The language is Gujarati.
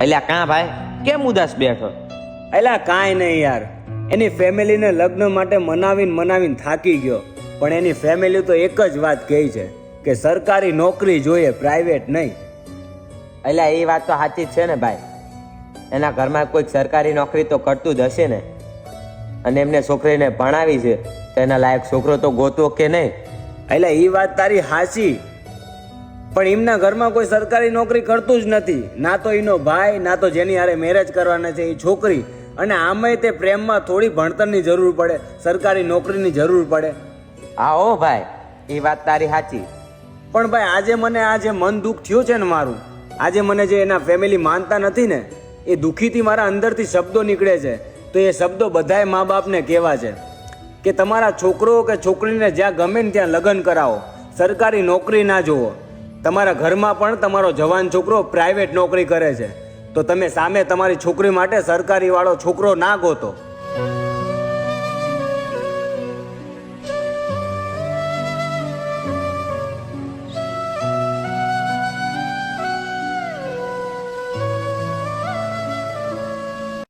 એટલે કાં ભાઈ કેમ ઉદાસ બેઠો? એલા કાંઈ નહીં યાર, એની ફેમિલીને લગ્ન માટે મનાવીને થાકી ગયો. પણ એની ફેમિલી તો એક જ વાત કહે છે કે સરકારી નોકરી જોઈએ, પ્રાઇવેટ નહીં. એટલે એ વાત તો સાચી જ છે ને ભાઈ. એના ઘરમાં કોઈક સરકારી નોકરી તો કરતું જ હશે ને, અને એમને છોકરીને ભણાવી છે તો એના લાયક છોકરો તો ગોતવો કે નહીં? એટલે એ વાત તારી હાચી, પણ એમના ઘરમાં કોઈ સરકારી નોકરી કરતું જ નથી. ના તો એનો ભાઈ, ના તો જેની હારે મેરેજ કરવાના છે એ છોકરી. અને આમાંય તે પ્રેમમાં થોડી ભણતરની જરૂર પડે, સરકારી નોકરીની જરૂર પડે. હા ઓ ભાઈ, એ વાત તારી સાચી. પણ ભાઈ આજે મને આ જે મન દુઃખ થયું છે ને મારું, આજે મને જે એના ફેમિલી માનતા નથી ને, એ દુઃખીથી મારા અંદરથી શબ્દો નીકળે છે. તો એ શબ્દો બધાય મા બાપને કહેવા છે કે તમારા છોકરો કે છોકરીને જ્યાં ગમે ને ત્યાં લગ્ન કરાવો, સરકારી નોકરી ના જુઓ. તમારા ઘરમાં પણ તમારો જવાન છોકરો પ્રાઇવેટ નોકરી કરે છે, તો તમે સામે તમારી છોકરી માટે સરકારી વાળો છોકરો ના ગોતો.